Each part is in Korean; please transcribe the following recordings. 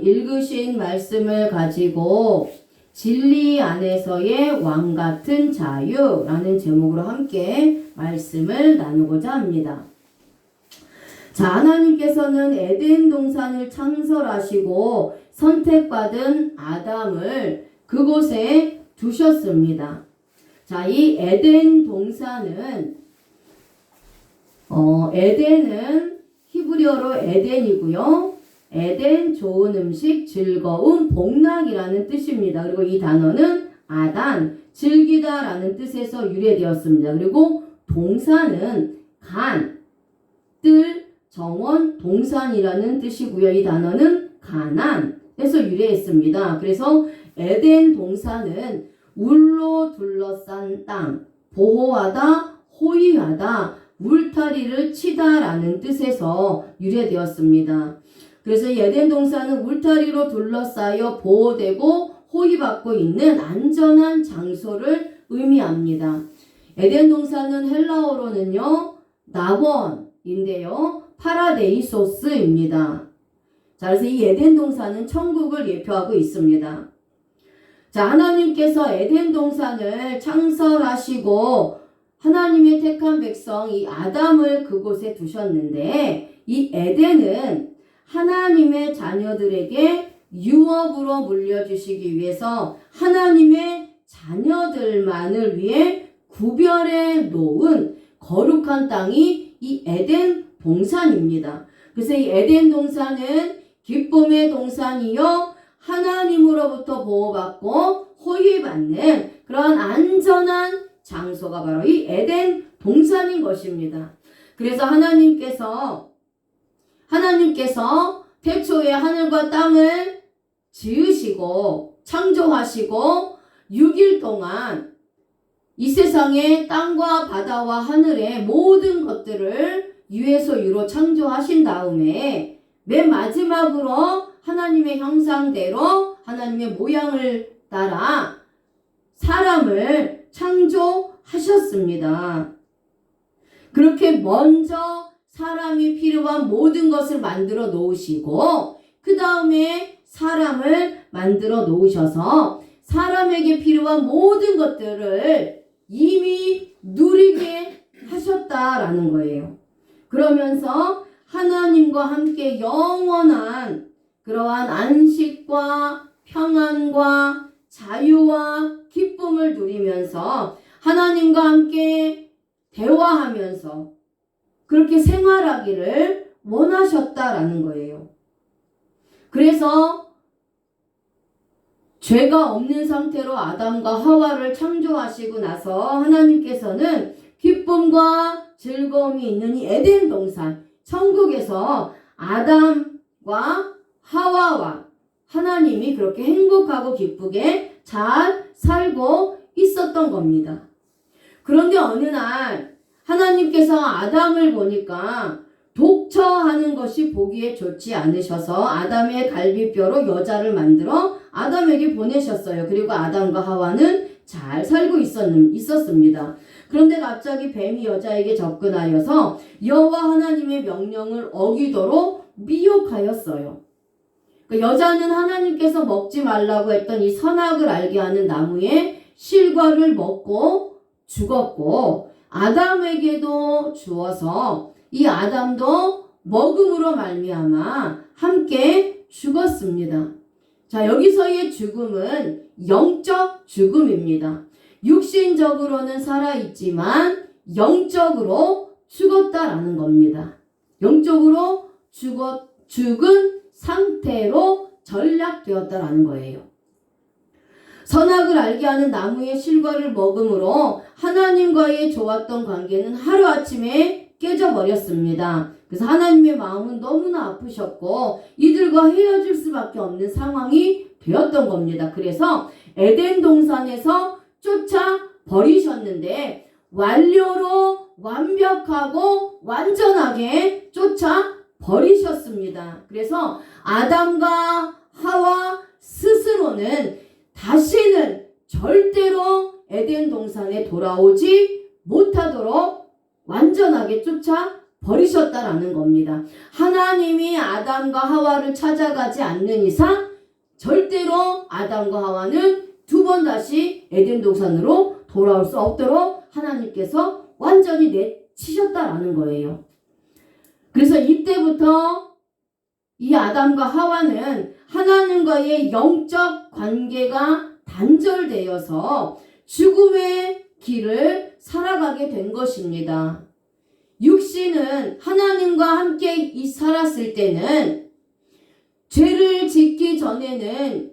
읽으신 말씀을 가지고 진리 안에서의 왕 같은 자유라는 제목으로 함께 말씀을 나누고자 합니다. 자, 하나님께서는 에덴 동산을 창설하시고 선택받은 아담을 그곳에 두셨습니다. 자, 이 에덴 동산은 에덴은 히브리어로 에덴이고요. 에덴 좋은 음식, 즐거움, 복락이라는 뜻입니다. 그리고 이 단어는 아단, 즐기다라는 뜻에서 유래되었습니다. 그리고 동산은 간, 뜰, 정원, 동산이라는 뜻이고요. 이 단어는 가난에서 유래했습니다. 그래서 에덴 동산은 울로 둘러싼 땅, 보호하다, 호위하다, 울타리를 치다라는 뜻에서 유래되었습니다. 그래서 에덴 동산은 울타리로 둘러싸여 보호되고 호위받고 있는 안전한 장소를 의미합니다. 에덴 동산은 헬라어로는요, 낙원인데요, 파라데이소스입니다. 자, 그래서 이 에덴 동산은 천국을 예표하고 있습니다. 자, 하나님께서 에덴 동산을 창설하시고 하나님의 택한 백성 이 아담을 그곳에 두셨는데, 이 에덴은 하나님의 자녀들에게 유업으로 물려주시기 위해서 하나님의 자녀들만을 위해 구별해 놓은 거룩한 땅이 이 에덴 동산입니다. 그래서 이 에덴 동산은 기쁨의 동산이요, 하나님으로부터 보호받고 호위받는 그런 안전한 장소가 바로 이 에덴 동산인 것입니다. 그래서 하나님께서 태초에 하늘과 땅을 지으시고 창조하시고 6일 동안 이 세상의 땅과 바다와 하늘의 모든 것들을 유에서 유로 창조하신 다음에 맨 마지막으로 하나님의 형상대로 하나님의 모양을 따라 사람을 창조하셨습니다. 그렇게 먼저 사람이 필요한 모든 것을 만들어 놓으시고 그 다음에 사람을 만들어 놓으셔서 사람에게 필요한 모든 것들을 이미 누리게 하셨다라는 거예요. 그러면서 하나님과 함께 영원한 그러한 안식과 평안과 자유와 기쁨을 누리면서 하나님과 함께 대화하면서 그렇게 생활하기를 원하셨다라는 거예요. 그래서 죄가 없는 상태로 아담과 하와를 창조하시고 나서 하나님께서는 기쁨과 즐거움이 있는 이 에덴 동산, 천국에서 아담과 하와와 하나님이 그렇게 행복하고 기쁘게 잘 살고 있었던 겁니다. 그런데 어느 날 하나님께서 아담을 보니까 독처하는 것이 보기에 좋지 않으셔서 아담의 갈비뼈로 여자를 만들어 아담에게 보내셨어요. 그리고 아담과 하와는 잘 살고 있었습니다. 그런데 갑자기 뱀이 여자에게 접근하여서 여호와 하나님의 명령을 어기도록 미혹하였어요. 여자는 하나님께서 먹지 말라고 했던 이 선악을 알게 하는 나무의 실과를 먹고 죽었고 아담에게도 주어서 이 아담도 먹음으로 말미암아 함께 죽었습니다. 자, 여기서의 죽음은 영적 죽음입니다. 육신적으로는 살아있지만 영적으로 죽었다라는 겁니다. 영적으로 죽은 상태로 전락되었다라는 거예요. 선악을 알게 하는 나무의 실과를 먹음으로 하나님과의 좋았던 관계는 하루아침에 깨져버렸습니다. 그래서 하나님의 마음은 너무나 아프셨고 이들과 헤어질 수밖에 없는 상황이 되었던 겁니다. 그래서 에덴 동산에서 쫓아버리셨는데 완료로 완벽하고 완전하게 쫓아버리셨습니다. 그래서 아담과 하와 스스로는 다시는 절대로 에덴 동산에 돌아오지 못하도록 완전하게 쫓아 버리셨다라는 겁니다. 하나님이 아담과 하와를 찾아가지 않는 이상 절대로 아담과 하와는 두 번 다시 에덴 동산으로 돌아올 수 없도록 하나님께서 완전히 내치셨다라는 거예요. 그래서 이때부터 이 아담과 하와는 하나님과의 영적 관계가 단절되어서 죽음의 길을 살아가게 된 것입니다. 육신은 하나님과 함께 살았을 때는 죄를 짓기 전에는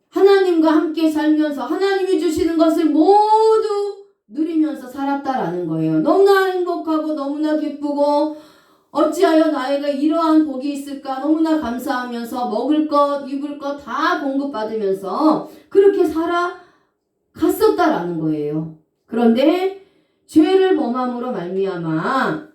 하나님과 함께 살면서 하나님이 주시는 것을 모두 누리면서 살았다라는 거예요. 너무나 행복하고 너무나 기쁘고 어찌하여 나에게 이러한 복이 있을까 너무나 감사하면서 먹을 것 입을 것 다 공급받으면서 그렇게 살아갔었다라는 거예요. 그런데 죄를 범함으로 말미암아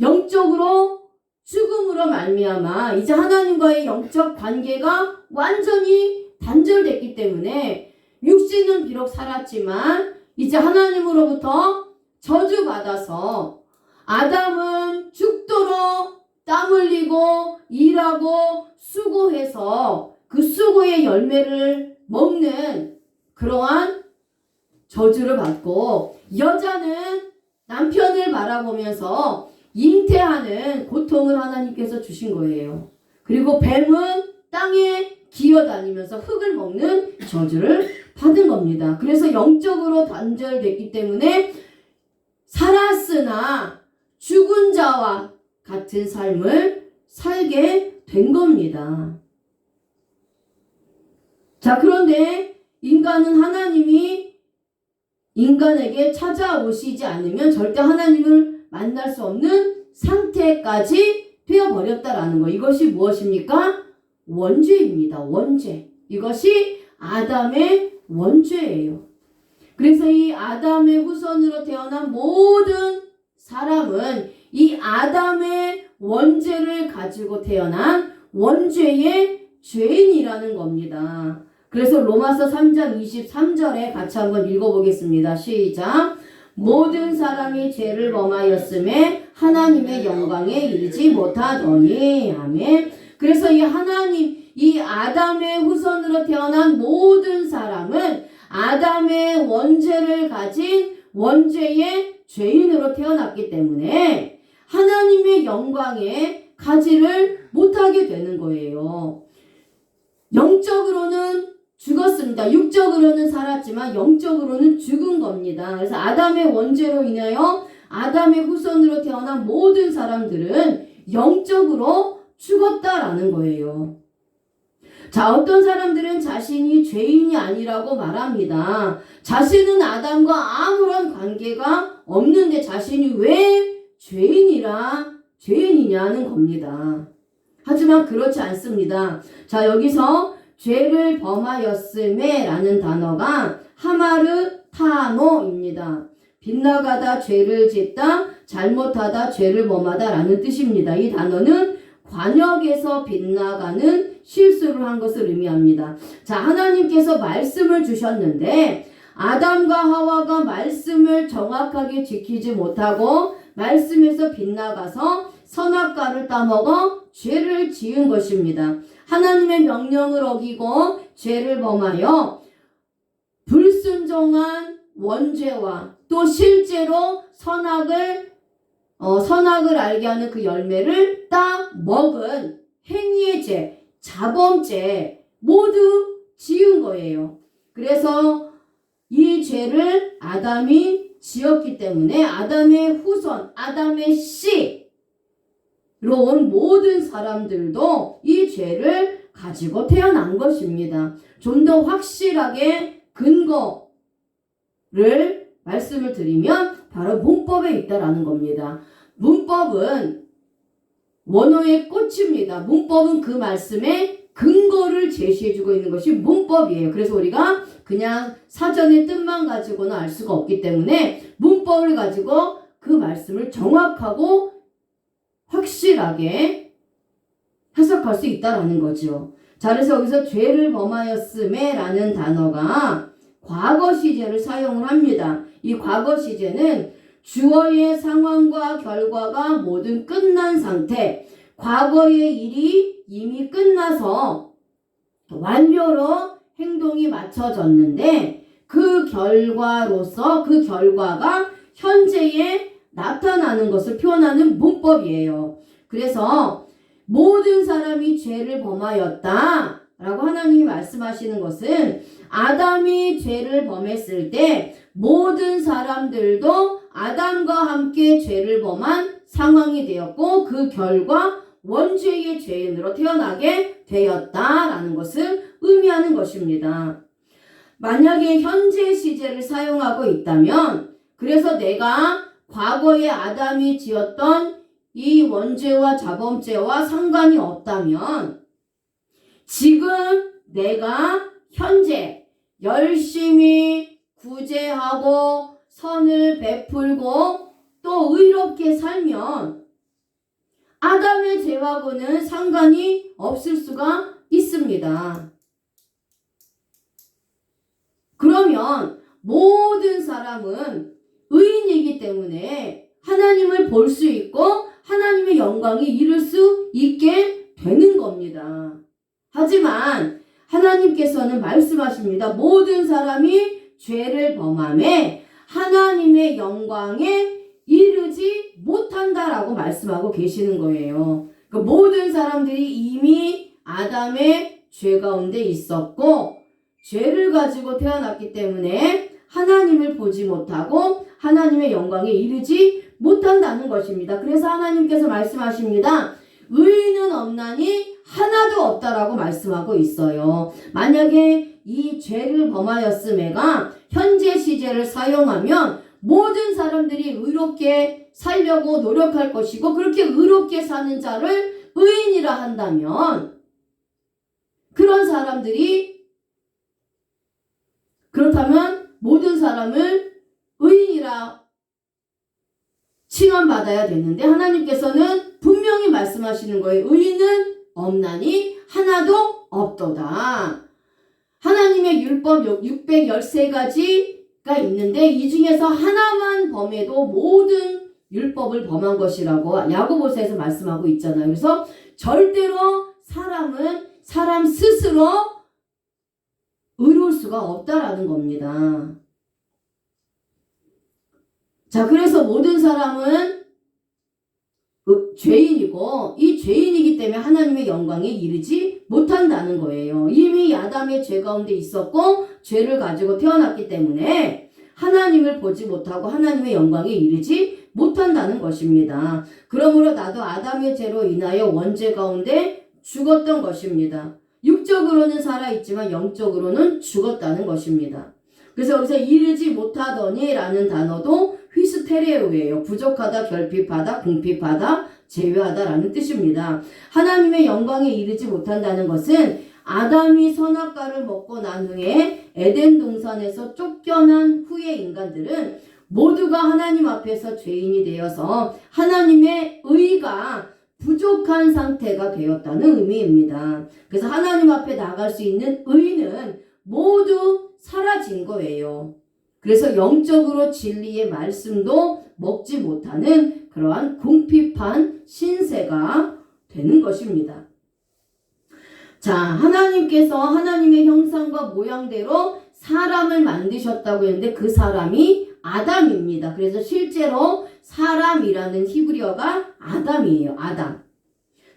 영적으로 죽음으로 말미암아 이제 하나님과의 영적 관계가 완전히 단절됐기 때문에 육신은 비록 살았지만 이제 하나님으로부터 저주받아서 아담은 죽도록 땀 흘리고 일하고 수고해서 그 수고의 열매를 먹는 그러한 저주를 받고 여자는 남편을 바라보면서 잉태하는 고통을 하나님께서 주신 거예요. 그리고 뱀은 땅에 기어다니면서 흙을 먹는 저주를 받은 겁니다. 그래서 영적으로 단절됐기 때문에 살았으나 죽은 자와 같은 삶을 살게 된 겁니다. 자, 그런데 인간은 하나님이 인간에게 찾아오시지 않으면 절대 하나님을 만날 수 없는 상태까지 되어버렸다라는 거. 이것이 무엇입니까? 원죄입니다. 원죄. 이것이 아담의 원죄예요. 그래서 이 아담의 후손으로 태어난 모든 사람은 이 아담의 원죄를 가지고 태어난 원죄의 죄인이라는 겁니다. 그래서 로마서 3장 23절에 같이 한번 읽어보겠습니다. 시작. 모든 사람이 죄를 범하였음에 하나님의 영광에 이르지 못하더니. 아멘. 그래서 이 하나님, 이 아담의 후손으로 태어난 모든 사람은 아담의 원죄를 가진 원죄의 죄인으로 태어났기 때문에 하나님의 영광에 가지를 못하게 되는 거예요. 영적으로는 죽었습니다. 육적으로는 살았지만 영적으로는 죽은 겁니다. 그래서 아담의 원죄로 인하여 아담의 후손으로 태어난 모든 사람들은 영적으로 죽었다라는 거예요. 자, 어떤 사람들은 자신이 죄인이 아니라고 말합니다. 자신은 아담과 아무런 관계가 없는데 자신이 왜 죄인이냐는 겁니다. 하지만 그렇지 않습니다. 자, 여기서 죄를 범하였음에 라는 단어가 하마르타노입니다. 빗나가다 죄를 짓다, 잘못하다 죄를 범하다 라는 뜻입니다. 이 단어는 관역에서 빗나가는 실수를 한 것을 의미합니다. 자, 하나님께서 말씀을 주셨는데 아담과 하와가 말씀을 정확하게 지키지 못하고 말씀에서 빗나가서 선악과를 따먹어 죄를 지은 것입니다. 하나님의 명령을 어기고 죄를 범하여 불순종한 원죄와 또 실제로 선악을 알게 하는 그 열매를 따먹은 행위의 죄, 자범죄 모두 지은 거예요. 그래서 이 죄를 아담이 지었기 때문에 아담의 후손, 아담의 씨로 온 모든 사람들도 이 죄를 가지고 태어난 것입니다. 좀 더 확실하게 근거를 말씀을 드리면 바로 문법에 있다라는 겁니다. 문법은 원어의 꽃입니다. 문법은 그 말씀에 근거를 제시해주고 있는 것이 문법이에요. 그래서 우리가 그냥 사전의 뜻만 가지고는 알 수가 없기 때문에 문법을 가지고 그 말씀을 정확하고 확실하게 해석할 수 있다라는 거죠. 자, 그래서 여기서 죄를 범하였음에 라는 단어가 과거 시제를 사용을 합니다. 이 과거 시제는 주어의 상황과 결과가 모든 끝난 상태, 과거의 일이 이미 끝나서 완료로 행동이 맞춰졌는데 그 결과로서 그 결과가 현재에 나타나는 것을 표현하는 문법이에요. 그래서 모든 사람이 죄를 범하였다 라고 하나님이 말씀하시는 것은 아담이 죄를 범했을 때 모든 사람들도 아담과 함께 죄를 범한 상황이 되었고 그 결과 원죄의 죄인으로 태어나게 되었다라는 것을 의미하는 것입니다. 만약에 현재 시제를 사용하고 있다면 그래서 내가 과거에 아담이 지었던 이 원죄와 자범죄와 상관이 없다면 지금 내가 현재 열심히 구제하고 선을 베풀고 또 의롭게 살면 아담의 죄하고는 상관이 없을 수가 있습니다. 그러면 모든 사람은 의인이기 때문에 하나님을 볼 수 있고 하나님의 영광에 이를 수 있게 되는 겁니다. 하지만 하나님께서는 말씀하십니다. 모든 사람이 죄를 범함에 하나님의 영광에 이르지 못한다라고 말씀하고 계시는 거예요. 그러니까 모든 사람들이 이미 아담의 죄 가운데 있었고 죄를 가지고 태어났기 때문에 하나님을 보지 못하고 하나님의 영광에 이르지 못한다는 것입니다. 그래서 하나님께서 말씀하십니다. 의인은 없나니 하나도 없다라고 말씀하고 있어요. 만약에 이 죄를 범하였음에가 현재 시제를 사용하면 모든 사람들이 의롭게 살려고 노력할 것이고 그렇게 의롭게 사는 자를 의인이라 한다면 그런 사람들이 그렇다면 모든 사람을 의인이라 칭함받아야 되는데 하나님께서는 분명히 말씀하시는 거예요. 의인은 없나니 하나도 없도다. 하나님의 율법 613가지가 있는데 이 중에서 하나만 범해도 모든 율법을 범한 것이라고 야고보서에서 말씀하고 있잖아요. 그래서 절대로 사람은 사람 스스로 의로울 수가 없다라는 겁니다. 자, 그래서 모든 사람은 죄인이고 이 죄인이기 때문에 하나님의 영광에 이르지 못한다는 거예요. 이미 아담의 죄 가운데 있었고 죄를 가지고 태어났기 때문에 하나님을 보지 못하고 하나님의 영광에 이르지 못한다는 것입니다. 그러므로 나도 아담의 죄로 인하여 원죄 가운데 죽었던 것입니다. 육적으로는 살아있지만 영적으로는 죽었다는 것입니다. 그래서 여기서 이르지 못하더니 라는 단어도 휘스테레오예요. 부족하다, 결핍하다, 궁핍하다, 제외하다 라는 뜻입니다. 하나님의 영광에 이르지 못한다는 것은 아담이 선악과를 먹고 난 후에 에덴 동산에서 쫓겨난 후의 인간들은 모두가 하나님 앞에서 죄인이 되어서 하나님의 의가 부족한 상태가 되었다는 의미입니다. 그래서 하나님 앞에 나갈 수 있는 의는 모두 사라진 거예요. 그래서 영적으로 진리의 말씀도 먹지 못하는 그러한 궁핍한 신세가 되는 것입니다. 자, 하나님께서 하나님의 형상과 모양대로 사람을 만드셨다고 했는데 그 사람이 아담입니다. 그래서 실제로 사람이라는 히브리어가 아담이에요. 아담.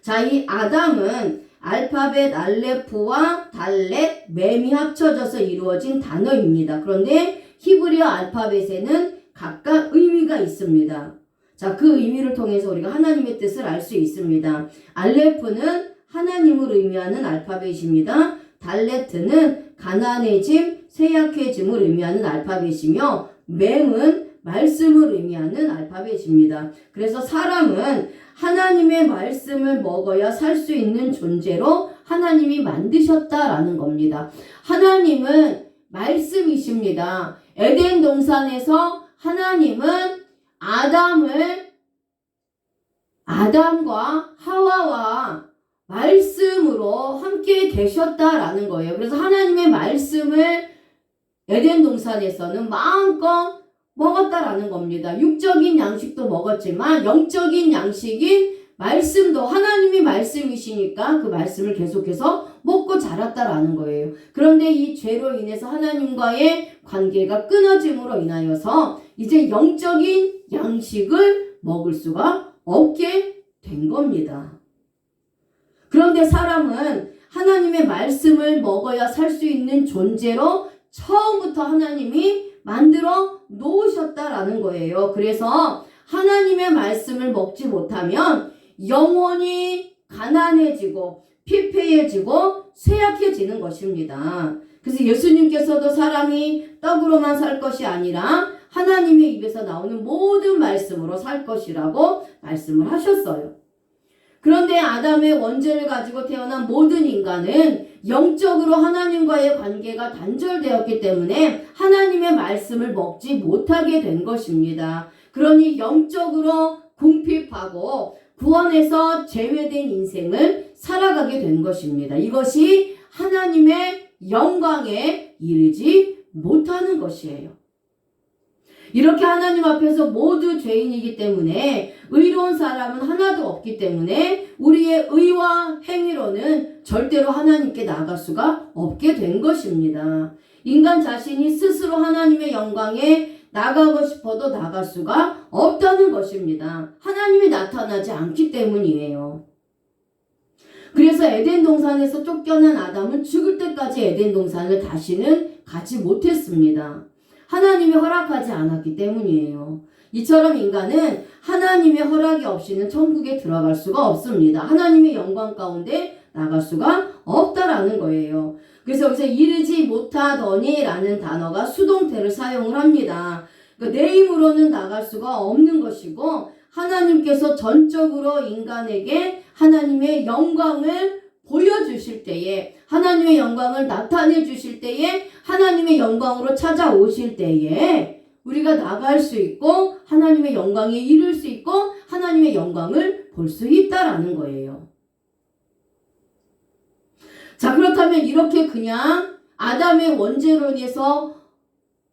자, 이 아담은 알파벳 알레프와 달렛, mem이 합쳐져서 이루어진 단어입니다. 그런데 히브리어 알파벳에는 각각 의미가 있습니다. 자, 그 의미를 통해서 우리가 하나님의 뜻을 알 수 있습니다. 알레프는 하나님을 의미하는 알파벳입니다. 달레트는 가난해짐, 쇠약해짐을 의미하는 알파벳이며 mem은 말씀을 의미하는 알파벳입니다. 그래서 사람은 하나님의 말씀을 먹어야 살 수 있는 존재로 하나님이 만드셨다라는 겁니다. 하나님은 말씀이십니다. 에덴 동산에서 하나님은 아담과 하와와 말씀으로 함께 계셨다라는 거예요. 그래서 하나님의 말씀을 에덴 동산에서는 마음껏 먹었다라는 겁니다. 육적인 양식도 먹었지만 영적인 양식인 말씀도 하나님이 말씀이시니까 그 말씀을 계속해서 먹고 자랐다라는 거예요. 그런데 이 죄로 인해서 하나님과의 관계가 끊어짐으로 인하여서 이제 영적인 양식을 먹을 수가 없게 된 겁니다. 그런데 사람은 하나님의 말씀을 먹어야 살 수 있는 존재로 처음부터 하나님이 만들어 놓으셨다라는 거예요. 그래서 하나님의 말씀을 먹지 못하면 영혼이 가난해지고 피폐해지고 쇠약해지는 것입니다. 그래서 예수님께서도 사람이 떡으로만 살 것이 아니라 하나님의 입에서 나오는 모든 말씀으로 살 것이라고 말씀을 하셨어요. 그런데 아담의 원죄를 가지고 태어난 모든 인간은 영적으로 하나님과의 관계가 단절되었기 때문에 하나님의 말씀을 먹지 못하게 된 것입니다. 그러니 영적으로 궁핍하고 구원에서 제외된 인생을 살아가게 된 것입니다. 이것이 하나님의 영광에 이르지 못하는 것이에요. 이렇게 하나님 앞에서 모두 죄인이기 때문에 의로운 사람은 하나도 없기 때문에 우리의 의와 행위로는 절대로 하나님께 나아갈 수가 없게 된 것입니다. 인간 자신이 스스로 하나님의 영광에 나가고 싶어도 나갈 수가 없다는 것입니다. 하나님이 나타나지 않기 때문이에요. 그래서 에덴 동산에서 쫓겨난 아담은 죽을 때까지 에덴 동산을 다시는 가지 못했습니다. 하나님이 허락하지 않았기 때문이에요. 이처럼 인간은 하나님의 허락이 없이는 천국에 들어갈 수가 없습니다. 하나님의 영광 가운데 나갈 수가 없다라는 거예요. 그래서 여기서 이르지 못하더니 라는 단어가 수동태를 사용을 합니다. 그러니까 내 힘으로는 나갈 수가 없는 것이고 하나님께서 전적으로 인간에게 하나님의 영광을 보여주실 때에 하나님의 영광을 나타내 주실 때에 하나님의 영광으로 찾아오실 때에 우리가 나갈 수 있고 하나님의 영광에 이룰 수 있고 하나님의 영광을 볼 수 있다라는 거예요. 자, 그렇다면 이렇게 그냥 아담의 원죄로 인해서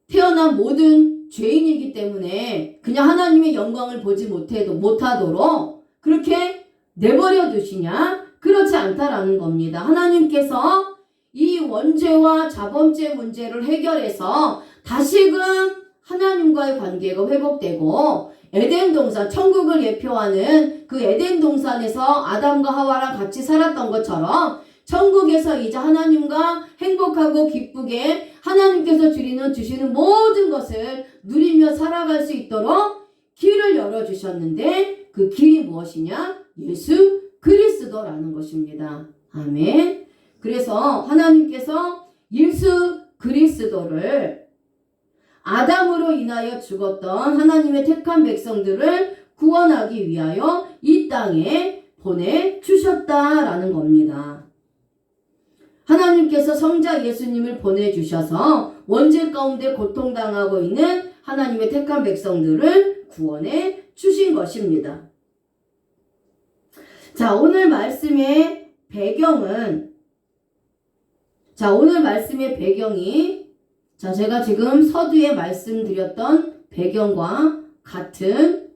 태어난 모든 죄인이기 때문에 그냥 하나님의 영광을 보지 못하도록 그렇게 내버려 두시냐? 그렇지 않다라는 겁니다. 하나님께서 이 원죄와 자범죄 문제를 해결해서 다시금 하나님과의 관계가 회복되고 에덴 동산, 천국을 예표하는 그 에덴 동산에서 아담과 하와랑 같이 살았던 것처럼 천국에서 이제 하나님과 행복하고 기쁘게 하나님께서 주시는 모든 것을 누리며 살아갈 수 있도록 길을 열어주셨는데 그 길이 무엇이냐? 예수 그리스도라는 것입니다. 아멘. 그래서 하나님께서 예수 그리스도를 아담으로 인하여 죽었던 하나님의 택한 백성들을 구원하기 위하여 이 땅에 보내주셨다라는 겁니다. 하나님께서 성자 예수님을 보내주셔서 원죄 가운데 고통당하고 있는 하나님의 택한 백성들을 구원해 주신 것입니다. 자, 오늘 말씀의 배경이 제가 지금 서두에 말씀드렸던 배경과 같은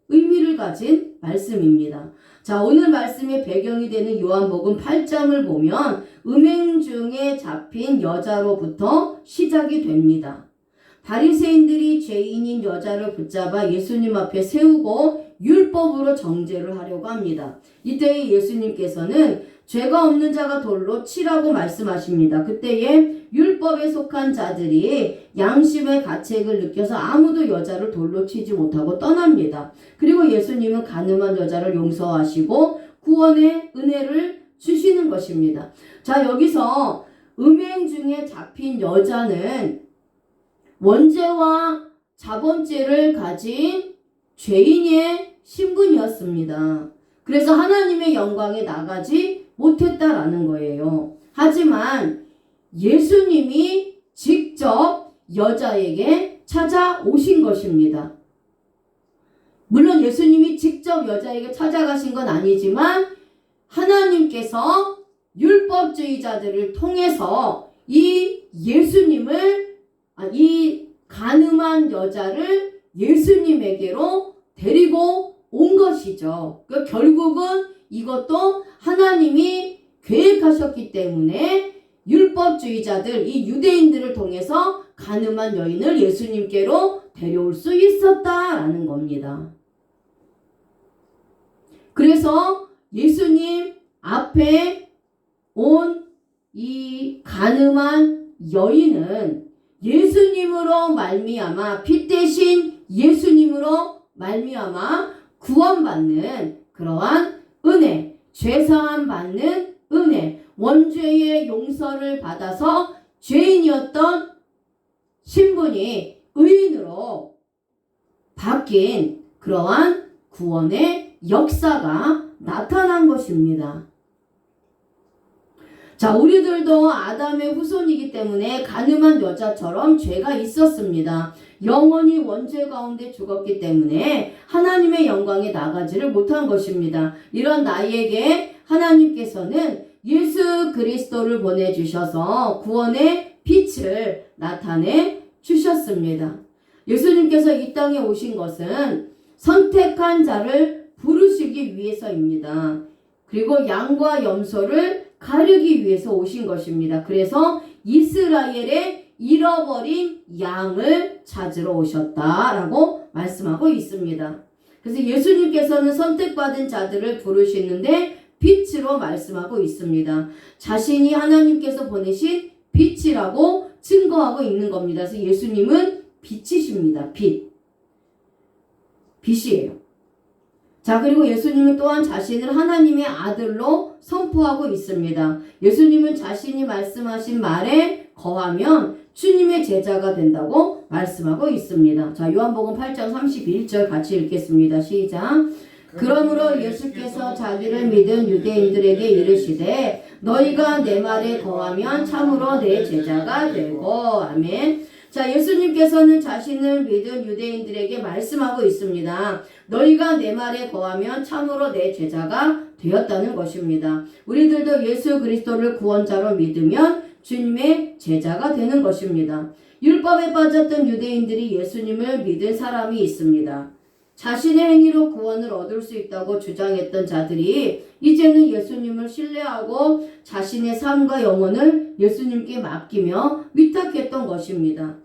의미를 가진 말씀입니다. 자, 오늘 말씀의 배경이 되는 요한복음 8장을 보면 음행 중에 잡힌 여자로부터 시작이 됩니다. 바리새인들이 죄인인 여자를 붙잡아 예수님 앞에 세우고 율법으로 정죄를 하려고 합니다. 이때에 예수님께서는 죄가 없는 자가 돌로 치라고 말씀하십니다. 그때에 율법에 속한 자들이 양심의 가책을 느껴서 아무도 여자를 돌로 치지 못하고 떠납니다. 그리고 예수님은 간음한 여자를 용서하시고 구원의 은혜를 주시는 것입니다. 자, 여기서 음행 중에 잡힌 여자는 원죄와 자범죄를 가진 죄인의 신분이었습니다. 그래서 하나님의 영광에 나가지 못했다라는 거예요. 하지만 예수님이 직접 여자에게 찾아오신 것입니다. 물론 예수님이 직접 여자에게 찾아가신 건 아니지만 하나님께서 율법주의자들을 통해서 이 가늠한 여자를 예수님에게로 데리고 온 것이죠. 그러니까 결국은 이것도 하나님이 계획하셨기 때문에 율법주의자들, 이 유대인들을 통해서 가늠한 여인을 예수님께로 데려올 수 있었다라는 겁니다. 그래서 예수님 앞에 온 이 가늠한 여인은 예수님으로 말미암아, 피 대신 예수님으로 말미암아 구원받는 그러한 은혜, 죄사함 받는 은혜, 원죄의 용서를 받아서 죄인이었던 신분이 의인으로 바뀐 그러한 구원의 역사가 나타난 것입니다. 자, 우리들도 아담의 후손이기 때문에 가늠한 여자처럼 죄가 있었습니다. 영원히 원죄 가운데 죽었기 때문에 하나님의 영광에 나가지를 못한 것입니다. 이런 나에게 하나님께서는 예수 그리스도를 보내주셔서 구원의 빛을 나타내 주셨습니다. 예수님께서 이 땅에 오신 것은 선택한 자를 부르시기 위해서입니다. 그리고 양과 염소를 가르기 위해서 오신 것입니다. 그래서 이스라엘의 잃어버린 양을 찾으러 오셨다라고 말씀하고 있습니다. 그래서 예수님께서는 선택받은 자들을 부르시는데 빛으로 말씀하고 있습니다. 자신이 하나님께서 보내신 빛이라고 증거하고 있는 겁니다. 그래서 예수님은 빛이십니다. 빛이에요. 자, 그리고 예수님은 또한 자신을 하나님의 아들로 선포하고 있습니다. 예수님은 자신이 말씀하신 말에 거하면 주님의 제자가 된다고 말씀하고 있습니다. 자, 요한복음 8장 31절 같이 읽겠습니다. 시작. 그러므로 예수께서 자기를 믿은 유대인들에게 이르시되 너희가 내 말에 거하면 참으로 내 제자가 되고. 아멘. 자, 예수님께서는 자신을 믿은 유대인들에게 말씀하고 있습니다. 너희가 내 말에 거하면 참으로 내 제자가 되었다는 것입니다. 우리들도 예수 그리스도를 구원자로 믿으면 주님의 제자가 되는 것입니다. 율법에 빠졌던 유대인들이 예수님을 믿은 사람이 있습니다. 자신의 행위로 구원을 얻을 수 있다고 주장했던 자들이 이제는 예수님을 신뢰하고 자신의 삶과 영혼을 예수님께 맡기며 위탁했던 것입니다.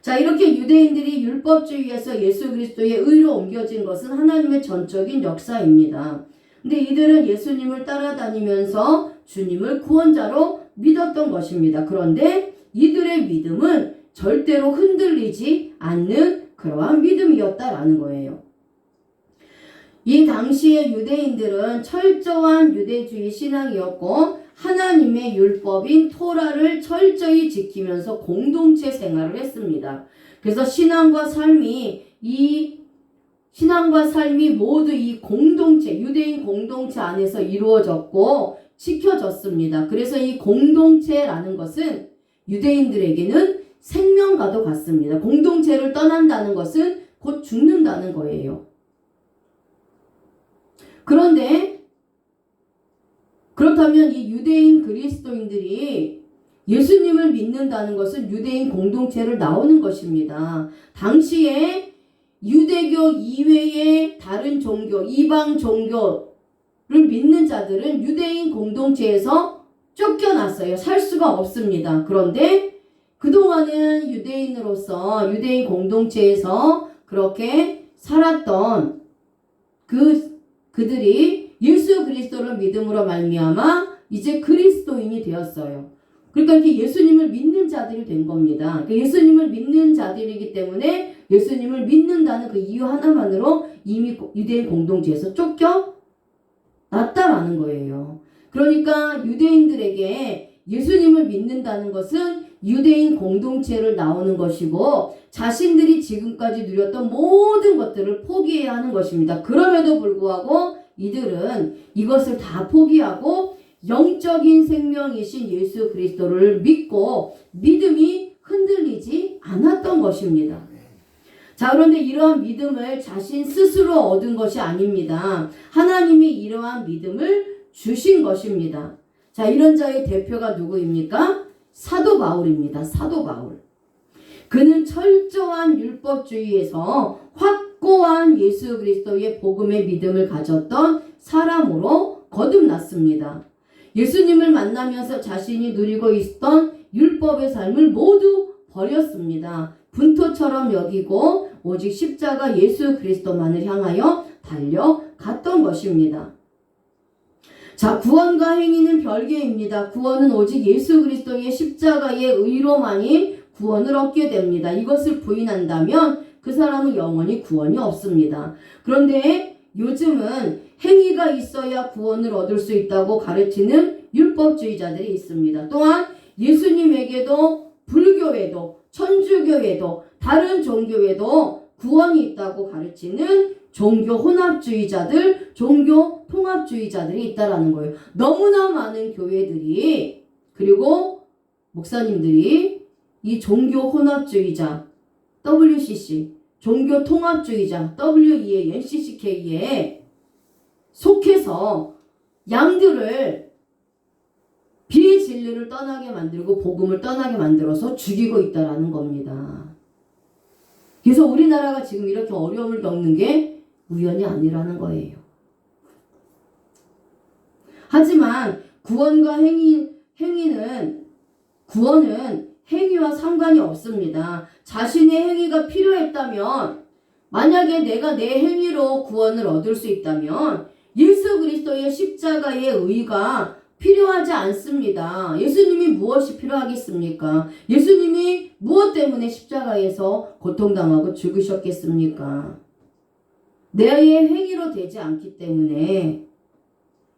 자, 이렇게 유대인들이 율법주의에서 예수 그리스도의 의로 옮겨진 것은 하나님의 전적인 역사입니다. 근데 이들은 예수님을 따라다니면서 주님을 구원자로 믿었던 것입니다. 그런데 이들의 믿음은 절대로 흔들리지 않는 그러한 믿음이었다라는 거예요. 이 당시의 유대인들은 철저한 유대주의 신앙이었고 하나님의 율법인 토라를 철저히 지키면서 공동체 생활을 했습니다. 그래서 신앙과 삶이 모두 이 공동체, 유대인 공동체 안에서 이루어졌고 지켜졌습니다. 그래서 이 공동체라는 것은 유대인들에게는 생명과도 같습니다. 공동체를 떠난다는 것은 곧 죽는다는 거예요. 그렇다면 이 유대인 그리스도인들이 예수님을 믿는다는 것은 유대인 공동체를 나오는 것입니다. 당시에 유대교 이외의 다른 종교, 이방 종교를 믿는 자들은 유대인 공동체에서 쫓겨났어요. 살 수가 없습니다. 그런데 그동안은 유대인으로서 유대인 공동체에서 그렇게 살았던 그들이 예수 그리스도를 믿음으로 말미암아 이제 그리스도인이 되었어요. 그러니까 이렇게 예수님을 믿는 자들이 된 겁니다. 그러니까 예수님을 믿는 자들이기 때문에 예수님을 믿는다는 그 이유 하나만으로 이미 유대인 공동체에서 쫓겨났다라는 거예요. 그러니까 유대인들에게 예수님을 믿는다는 것은 유대인 공동체를 나오는 것이고 자신들이 지금까지 누렸던 모든 것들을 포기해야 하는 것입니다. 그럼에도 불구하고 이들은 이것을 다 포기하고 영적인 생명이신 예수 그리스도를 믿고 믿음이 흔들리지 않았던 것입니다. 자, 그런데 이러한 믿음을 자신 스스로 얻은 것이 아닙니다. 하나님이 이러한 믿음을 주신 것입니다. 자, 이런 자의 대표가 누구입니까? 사도 바울입니다. 사도 바울. 그는 철저한 율법주의에서 확고한 예수 그리스도의 복음의 믿음을 가졌던 사람으로 거듭났습니다. 예수님을 만나면서 자신이 누리고 있던 율법의 삶을 모두 버렸습니다. 분토처럼 여기고 오직 십자가 예수 그리스도만을 향하여 달려갔던 것입니다. 자, 구원과 행위는 별개입니다. 구원은 오직 예수 그리스도의 십자가의 의로만이 구원을 얻게 됩니다. 이것을 부인한다면 그 사람은 영원히 구원이 없습니다. 그런데 요즘은 행위가 있어야 구원을 얻을 수 있다고 가르치는 율법주의자들이 있습니다. 또한 예수님에게도 불교에도 천주교에도 다른 종교에도 구원이 있다고 가르치는 종교 혼합주의자들, 종교 통합주의자들이 있다라는 거예요. 너무나 많은 교회들이 그리고 목사님들이 이 종교 혼합주의자 WCC, 종교 통합주의자 WEA, NCCK에 속해서 양들을 비진리를 떠나게 만들고 복음을 떠나게 만들어서 죽이고 있다라는 겁니다. 그래서 우리나라가 지금 이렇게 어려움을 겪는 게 우연이 아니라는 거예요. 하지만 구원과 구원은 행위와 상관이 없습니다. 자신의 행위가 필요했다면, 만약에 내가 내 행위로 구원을 얻을 수 있다면 예수 그리스도의 십자가의 의가 필요하지 않습니다. 예수님이 무엇이 필요하겠습니까? 예수님이 무엇 때문에 십자가에서 고통당하고 죽으셨겠습니까? 내의 행위로 되지 않기 때문에.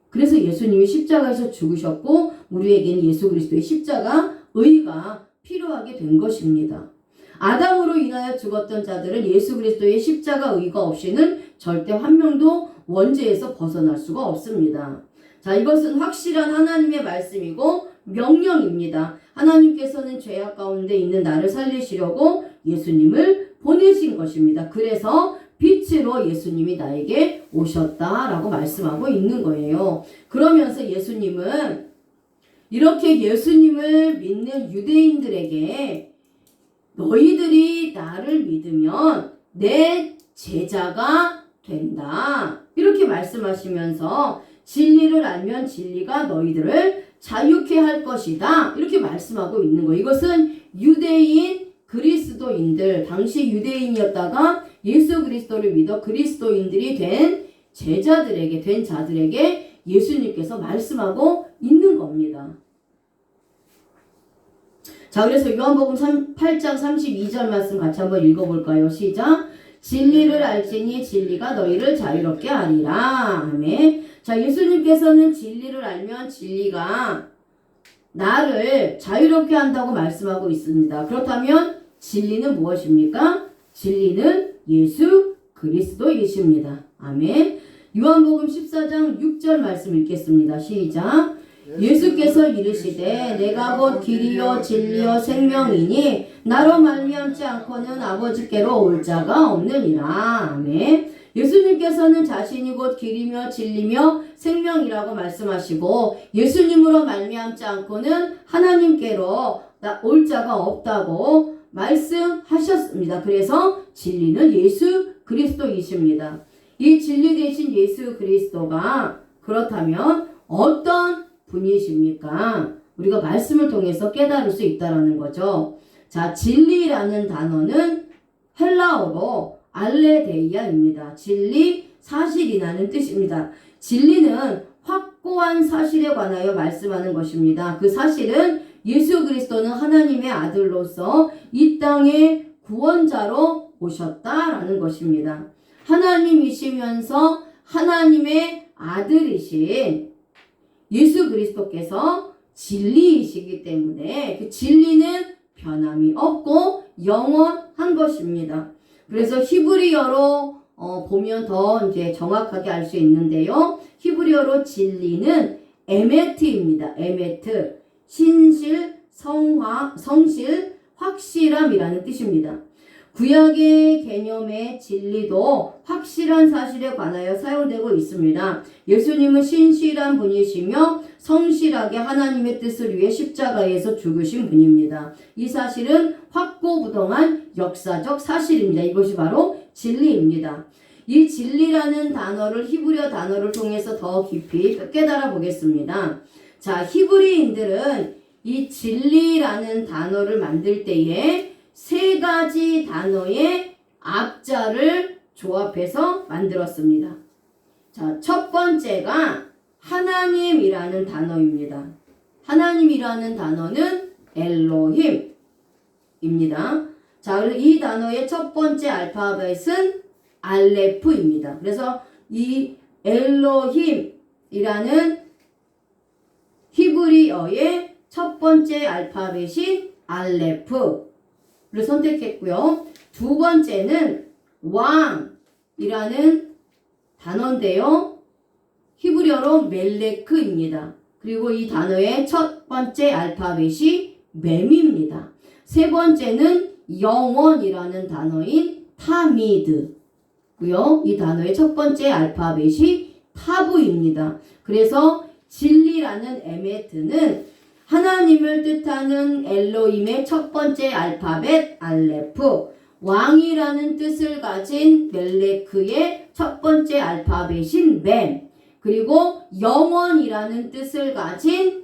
그래서 예수님이 십자가에서 죽으셨고 우리에게는 예수 그리스도의 십자가 의가 필요하게 된 것입니다. 아담으로 인하여 죽었던 자들은 예수 그리스도의 십자가 의가 없이는 절대 한 명도 원죄에서 벗어날 수가 없습니다. 자, 이것은 확실한 하나님의 말씀이고 명령입니다. 하나님께서는 죄악 가운데 있는 나를 살리시려고 예수님을 보내신 것입니다. 그래서 빛으로 예수님이 나에게 오셨다라고 말씀하고 있는 거예요. 그러면서 예수님은 이렇게 예수님을 믿는 유대인들에게 너희들이 나를 믿으면 내 제자가 된다. 이렇게 말씀하시면서 진리를 알면 진리가 너희들을 자유케 할 것이다. 이렇게 말씀하고 있는 거예요. 이것은 유대인 그리스도인들, 당시 유대인이었다가 예수 그리스도를 믿어 그리스도인들이 된 제자들에게, 된 자들에게 예수님께서 말씀하고 있는 겁니다. 자, 그래서 요한복음 8장 32절 말씀 같이 한번 읽어볼까요? 시작. 진리를 알지니 진리가 너희를 자유롭게 하리라. 아멘. 자, 예수님께서는 진리를 알면 진리가 나를 자유롭게 한다고 말씀하고 있습니다. 그렇다면 진리는 무엇입니까? 진리는 예수 그리스도이십니다. 아멘. 요한복음 14장 6절 말씀 읽겠습니다. 시작. 예수께서 이르시되 내가 곧 길이요 진리요 생명이니 나로 말미암지 않고는 아버지께로 올 자가 없느니라. 아멘. 예수님께서는 자신이 곧 길이며 진리며 생명이라고 말씀하시고 예수님으로 말미암지 않고는 하나님께로 올 자가 없다고 말씀하셨습니다. 그래서 진리는 예수 그리스도이십니다. 이 진리 대신 예수 그리스도가 그렇다면 어떤 분이십니까? 우리가 말씀을 통해서 깨달을 수 있다는 거죠. 자, 진리라는 단어는 헬라어로 알레데이아입니다. 진리, 사실이라는 뜻입니다. 진리는 확고한 사실에 관하여 말씀하는 것입니다. 그 사실은 예수 그리스도는 하나님의 아들로서 이 땅에 구원자로 오셨다라는 것입니다. 하나님이시면서 하나님의 아들이신 예수 그리스도께서 진리이시기 때문에 그 진리는 변함이 없고 영원한 것입니다. 그래서 히브리어로 보면 더 이제 정확하게 알 수 있는데요. 히브리어로 진리는 에메트입니다. 에메트. 신실, 성실, 확실함이라는 뜻입니다. 구약의 개념의 진리도 확실한 사실에 관하여 사용되고 있습니다. 예수님은 신실한 분이시며 성실하게 하나님의 뜻을 위해 십자가에서 죽으신 분입니다. 이 사실은 확고부동한 역사적 사실입니다. 이것이 바로 진리입니다. 이 진리라는 단어를 히브리어 단어를 통해서 더 깊이 깨달아 보겠습니다. 자, 히브리인들은 이 진리라는 단어를 만들 때에 세 가지 단어의 앞자를 조합해서 만들었습니다. 자, 첫 번째가 하나님이라는 단어입니다. 하나님이라는 단어는 엘로힘입니다. 자, 그래서 이 단어의 첫 번째 알파벳은 알레프입니다. 그래서 이 엘로힘이라는 히브리어의 첫 번째 알파벳인 알레프를 선택했고요. 두 번째는 왕이라는 단어인데요. 히브리어로 멜레크입니다. 그리고 이 단어의 첫 번째 알파벳이 mem입니다. 세 번째는 영원이라는 단어인 타미드고요. 이 단어의 첫 번째 알파벳이 타브입니다. 그래서 진리라는 에메트는 하나님을 뜻하는 엘로힘의 첫 번째 알파벳 알레프, 왕이라는 뜻을 가진 멜레크의 첫 번째 알파벳인 멤, 그리고 영원이라는 뜻을 가진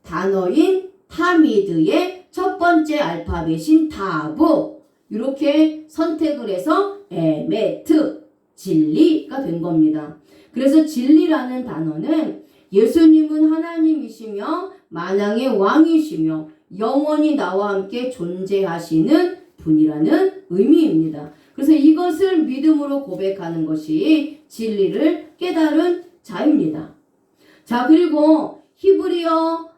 단어인 타미드의 첫 번째 알파벳인 타브, 이렇게 선택을 해서 에메트, 진리가 된 겁니다. 그래서 진리라는 단어는 예수님은 하나님이시며 만왕의 왕이시며 영원히 나와 함께 존재하시는 분이라는 의미입니다. 그래서 이것을 믿음으로 고백하는 것이 진리를 깨달은 자입니다. 자, 그리고 히브리어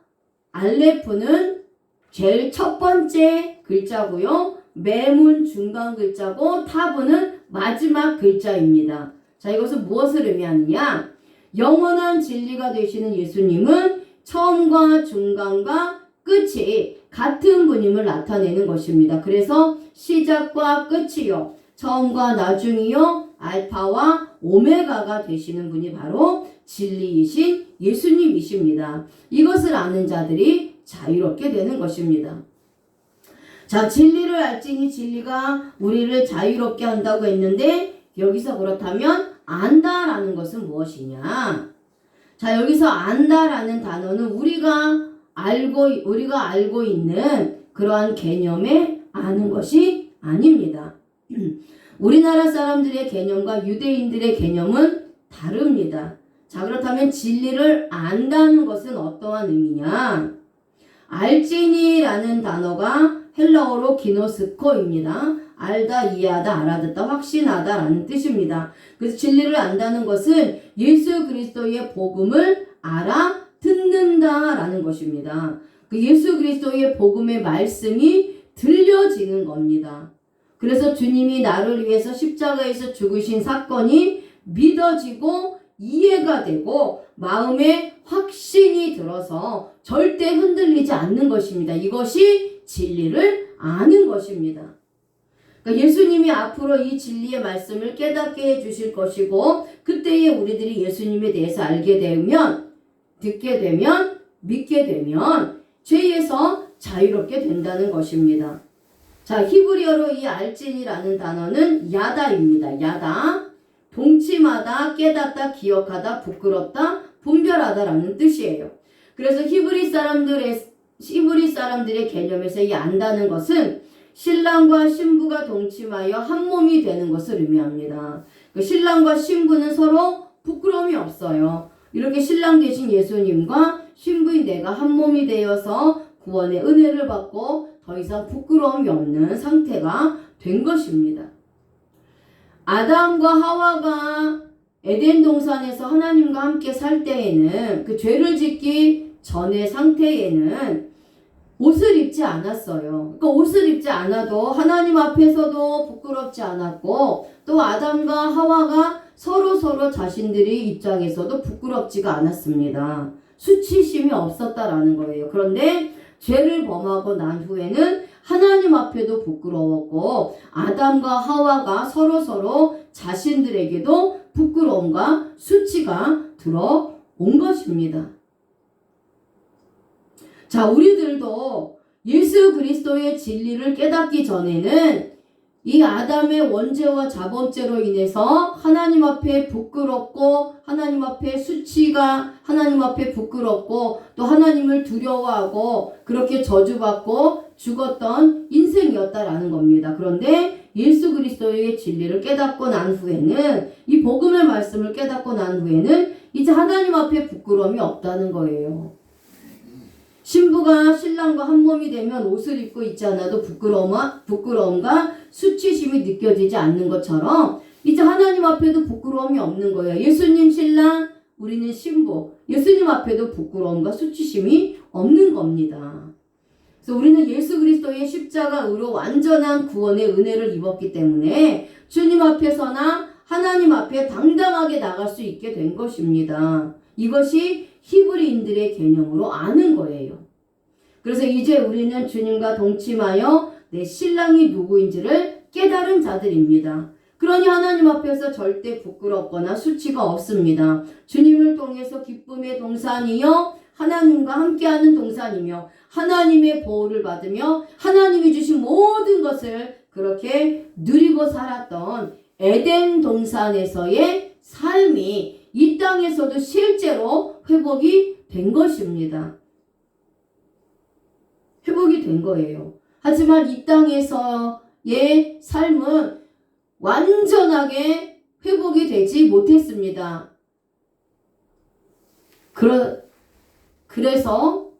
알레프는 제일 첫 번째 글자고요. mem은 중간 글자고 타브는 마지막 글자입니다. 자, 이것은 무엇을 의미하느냐? 영원한 진리가 되시는 예수님은 처음과 중간과 끝이 같은 분임을 나타내는 것입니다. 그래서 시작과 끝이요, 처음과 나중이요, 알파와 오메가가 되시는 분이 바로 진리이신 예수님이십니다. 이것을 아는 자들이 자유롭게 되는 것입니다. 자, 진리를 알지니 진리가 우리를 자유롭게 한다고 했는데, 여기서 그렇다면 안다라는 것은 무엇이냐? 자, 여기서 안다라는 단어는 우리가 알고 있는 그러한 개념에 아는 것이 아닙니다. 우리나라 사람들의 개념과 유대인들의 개념은 다릅니다. 자, 그렇다면 진리를 안다는 것은 어떠한 의미냐? 알지니라는 단어가 헬라어로 기노스코입니다. 알다, 이해하다, 알아듣다, 확신하다 라는 뜻입니다. 그래서 진리를 안다는 것은 예수 그리스도의 복음을 알아듣는다 라는 것입니다. 그 예수 그리스도의 복음의 말씀이 들려지는 겁니다. 그래서 주님이 나를 위해서 십자가에서 죽으신 사건이 믿어지고 이해가 되고 마음에 확신이 들어서 절대 흔들리지 않는 것입니다. 이것이 진리를 아는 것입니다. 그러니까 예수님이 앞으로 이 진리의 말씀을 깨닫게 해주실 것이고, 그때에 우리들이 예수님에 대해서 알게 되면, 듣게 되면, 믿게 되면 죄에서 자유롭게 된다는 것입니다. 자, 히브리어로 이 알진이라는 단어는 야다입니다. 야다, 동침하다, 깨닫다, 기억하다, 부끄럽다, 분별하다라는 뜻이에요. 그래서 히브리 사람들의 개념에서 이 안다는 것은 신랑과 신부가 동침하여 한 몸이 되는 것을 의미합니다. 그 신랑과 신부는 서로 부끄러움이 없어요. 이렇게 신랑 되신 예수님과 신부인 내가 한 몸이 되어서 구원의 은혜를 받고 더 이상 부끄러움이 없는 상태가 된 것입니다. 아담과 하와가 에덴 동산에서 하나님과 함께 살 때에는, 그 죄를 짓기 전의 상태에는 옷을 입지 않았어요. 그러니까 옷을 입지 않아도 하나님 앞에서도 부끄럽지 않았고, 또 아담과 하와가 서로 자신들의 입장에서도 부끄럽지가 않았습니다. 수치심이 없었다라는 거예요. 그런데 죄를 범하고 난 후에는 하나님 앞에도 부끄러웠고 아담과 하와가 서로서로 자신들에게도 부끄러움과 수치가 들어온 것입니다. 자, 우리들도 예수 그리스도의 진리를 깨닫기 전에는 이 아담의 원죄와 자범죄로 인해서 하나님 앞에 부끄럽고 하나님 앞에 수치가 하나님 앞에 부끄럽고 또 하나님을 두려워하고 그렇게 저주받고 죽었던 인생이었다라는 겁니다. 그런데 예수 그리스도의 진리를 깨닫고 난 후에는 이 복음의 말씀을 깨닫고 난 후에는 이제 하나님 앞에 부끄러움이 없다는 거예요. 신부가 신랑과 한 몸이 되면 옷을 입고 있지 않아도 부끄러움과 수치심이 느껴지지 않는 것처럼 이제 하나님 앞에도 부끄러움이 없는 거예요. 예수님 신랑, 우리는 신부. 예수님 앞에도 부끄러움과 수치심이 없는 겁니다. 그래서 우리는 예수 그리스도의 십자가의로 완전한 구원의 은혜를 입었기 때문에 주님 앞에서나 하나님 앞에 당당하게 나갈 수 있게 된 것입니다. 이것이 히브리인들의 개념으로 아는 거예요. 그래서 이제 우리는 주님과 동침하여 내 신랑이 누구인지를 깨달은 자들입니다. 그러니 하나님 앞에서 절대 부끄럽거나 수치가 없습니다. 주님을 통해서 기쁨의 동산이요 하나님과 함께하는 동산이며 하나님의 보호를 받으며 하나님이 주신 모든 것을 그렇게 누리고 살았던 에덴 동산에서의 삶이 이 땅에서도 실제로 회복이 된 것입니다. 회복이 된 거예요. 하지만 이 땅에서의 삶은 완전하게 회복이 되지 못했습니다. 그래서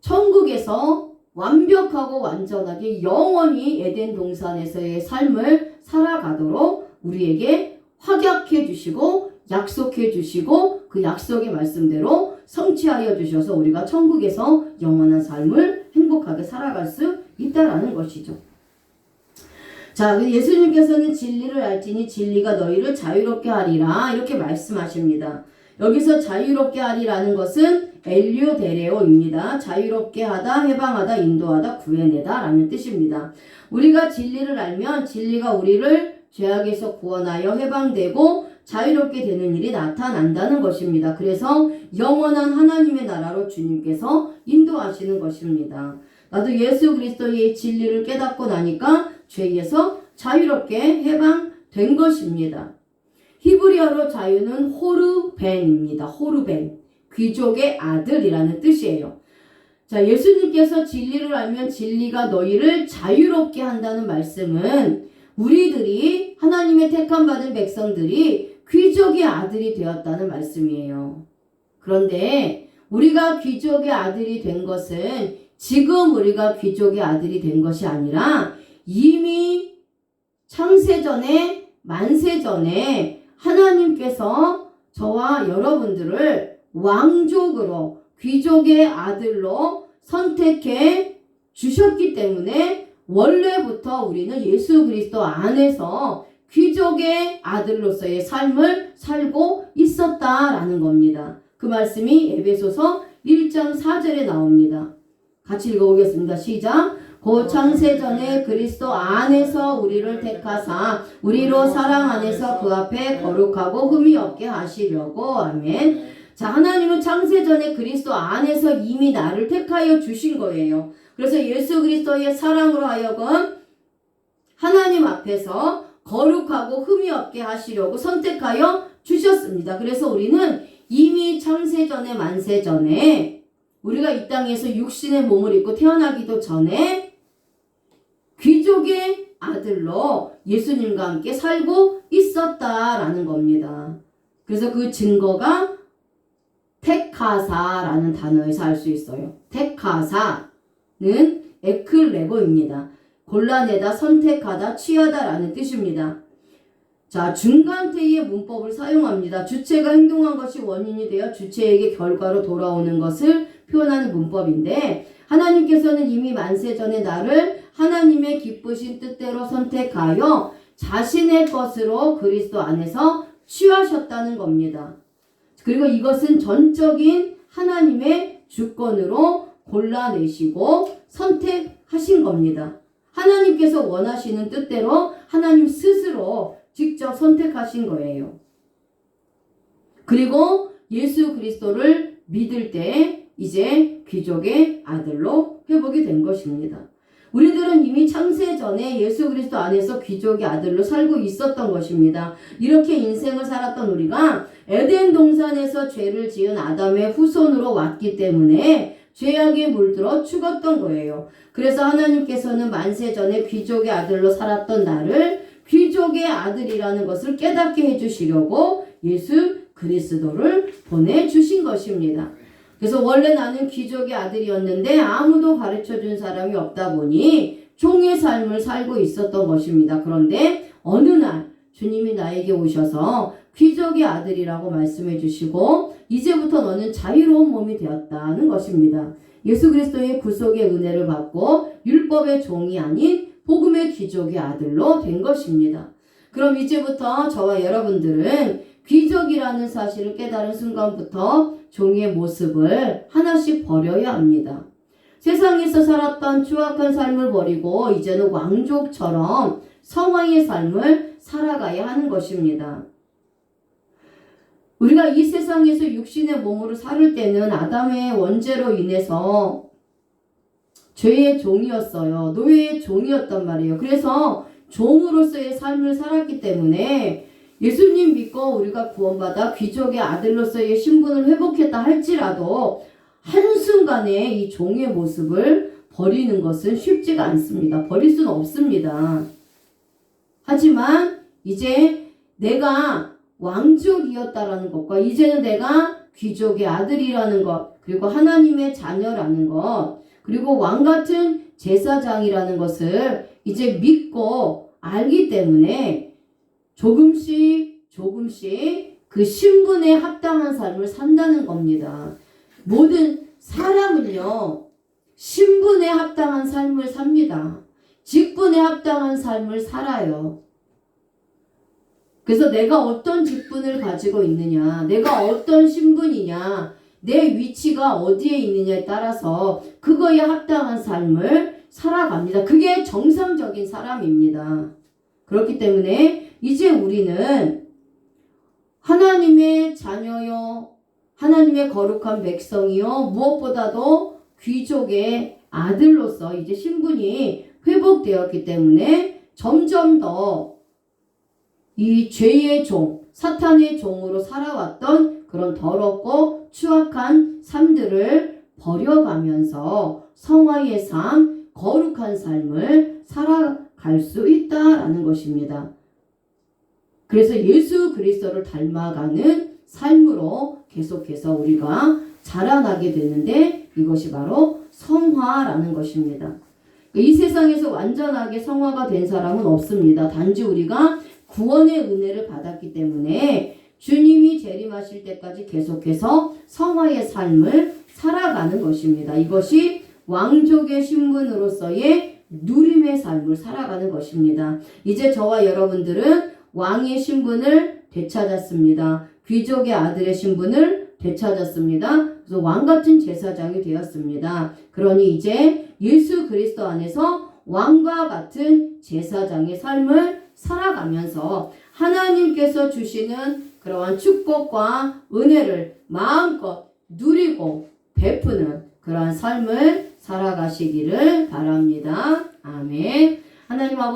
천국에서 완벽하고 완전하게 영원히 에덴 동산에서의 삶을 살아가도록 우리에게 확약해 주시고 약속해 주시고 그 약속의 말씀대로 성취하여 주셔서 우리가 천국에서 영원한 삶을 행복하게 살아갈 수 있다라는 것이죠. 자, 예수님께서는 진리를 알지니 진리가 너희를 자유롭게 하리라 이렇게 말씀하십니다. 여기서 자유롭게 하리라는 것은 엘류데레오입니다. 자유롭게 하다, 해방하다, 인도하다, 구해내다 라는 뜻입니다. 우리가 진리를 알면 진리가 우리를 죄악에서 구원하여 해방되고 자유롭게 되는 일이 나타난다는 것입니다. 그래서 영원한 하나님의 나라로 주님께서 인도하시는 것입니다. 나도 예수 그리스도의 진리를 깨닫고 나니까 죄에서 자유롭게 해방된 것입니다. 히브리어로 자유는 호르벤입니다. 호르벤. 귀족의 아들이라는 뜻이에요. 자, 예수님께서 진리를 알면 진리가 너희를 자유롭게 한다는 말씀은 우리들이 하나님의 택함 받은 백성들이 귀족의 아들이 되었다는 말씀이에요. 그런데 우리가 귀족의 아들이 된 것은 지금 우리가 귀족의 아들이 된 것이 아니라 이미 창세전에 만세전에 하나님께서 저와 여러분들을 왕족으로 귀족의 아들로 선택해 주셨기 때문에 원래부터 우리는 예수 그리스도 안에서 귀족의 아들로서의 삶을 살고 있었다라는 겁니다. 그 말씀이 에베소서 1장 4절에 나옵니다. 같이 읽어보겠습니다. 시작. 곧 창세전에 그리스도 안에서 우리를 택하사 우리로 사랑 안에서 그 앞에 거룩하고 흠이 없게 하시려고. 아멘. 자, 하나님은 창세전에 그리스도 안에서 이미 나를 택하여 주신 거예요. 그래서 예수 그리스도의 사랑으로 하여금 하나님 앞에서 거룩하고 흠이 없게 하시려고 선택하여 주셨습니다. 그래서 우리는 이미 창세전에 만세전에 우리가 이 땅에서 육신의 몸을 입고 태어나기도 전에 귀족의 아들로 예수님과 함께 살고 있었다라는 겁니다. 그래서 그 증거가 택하사라는 단어에서 알 수 있어요. 택하사는 에클레고입니다. 골라내다, 선택하다, 취하다라는 뜻입니다. 자, 중간태의 문법을 사용합니다. 주체가 행동한 것이 원인이 되어 주체에게 결과로 돌아오는 것을 표현하는 문법인데 하나님께서는 이미 만세전에 나를 하나님의 기쁘신 뜻대로 선택하여 자신의 것으로 그리스도 안에서 취하셨다는 겁니다. 그리고 이것은 전적인 하나님의 주권으로 골라내시고 선택하신 겁니다. 하나님께서 원하시는 뜻대로 하나님 스스로 직접 선택하신 거예요. 그리고 예수 그리스도를 믿을 때 이제 귀족의 아들로 회복이 된 것입니다. 우리들은 이미 창세 전에 예수 그리스도 안에서 귀족의 아들로 살고 있었던 것입니다. 이렇게 인생을 살았던 우리가 에덴 동산에서 죄를 지은 아담의 후손으로 왔기 때문에 죄악에 물들어 죽었던 거예요. 그래서 하나님께서는 만세 전에 귀족의 아들로 살았던 나를 귀족의 아들이라는 것을 깨닫게 해주시려고 예수 그리스도를 보내주신 것입니다. 그래서 원래 나는 귀족의 아들이었는데 아무도 가르쳐준 사람이 없다 보니 종의 삶을 살고 있었던 것입니다. 그런데 어느 날 주님이 나에게 오셔서 귀족의 아들이라고 말씀해 주시고 이제부터 너는 자유로운 몸이 되었다는 것입니다. 예수 그리스도의 구속의 은혜를 받고 율법의 종이 아닌 복음의 귀족의 아들로 된 것입니다. 그럼 이제부터 저와 여러분들은 귀족이라는 사실을 깨달은 순간부터 종의 모습을 하나씩 버려야 합니다. 세상에서 살았던 추악한 삶을 버리고 이제는 왕족처럼 성왕의 삶을 살아가야 하는 것입니다. 우리가 이 세상에서 육신의 몸으로 살을 때는 아담의 원죄로 인해서 죄의 종이었어요. 노예의 종이었단 말이에요. 그래서 종으로서의 삶을 살았기 때문에 예수님 믿고 우리가 구원받아 귀족의 아들로서의 신분을 회복했다 할지라도 한순간에 이 종의 모습을 버리는 것은 쉽지가 않습니다. 버릴 수는 없습니다. 하지만 이제 내가 왕족이었다라는 것과 이제는 내가 귀족의 아들이라는 것, 그리고 하나님의 자녀라는 것, 그리고 왕같은 제사장이라는 것을 이제 믿고 알기 때문에 조금씩 그 신분에 합당한 삶을 산다는 겁니다. 모든 사람은요, 신분에 합당한 삶을 삽니다. 직분에 합당한 삶을 살아요. 그래서 내가 어떤 직분을 가지고 있느냐, 내가 어떤 신분이냐, 내 위치가 어디에 있느냐에 따라서 그거에 합당한 삶을 살아갑니다. 그게 정상적인 사람입니다. 그렇기 때문에 이제 우리는 하나님의 자녀요, 하나님의 거룩한 백성이요, 무엇보다도 귀족의 아들로서 이제 신분이 회복되었기 때문에 점점 더 이 죄의 종, 사탄의 종으로 살아왔던 그런 더럽고 추악한 삶들을 버려가면서 성화의 삶, 거룩한 삶을 살아갈 수 있다라는 것입니다. 그래서 예수 그리스도를 닮아가는 삶으로 계속해서 우리가 자라나게 되는데 이것이 바로 성화라는 것입니다. 이 세상에서 완전하게 성화가 된 사람은 없습니다. 단지 우리가 구원의 은혜를 받았기 때문에 주님이 재림하실 때까지 계속해서 성화의 삶을 살아가는 것입니다. 이것이 왕족의 신분으로서의 누림의 삶을 살아가는 것입니다. 이제 저와 여러분들은 왕의 신분을 되찾았습니다. 귀족의 아들의 신분을 되찾았습니다. 그래서 왕같은 제사장이 되었습니다. 그러니 이제 예수 그리스도 안에서 왕과 같은 제사장의 삶을 살아가면서 하나님께서 주시는 그러한 축복과 은혜를 마음껏 누리고 베푸는 그러한 삶을 살아가시기를 바랍니다. 아멘. 하나님 아버지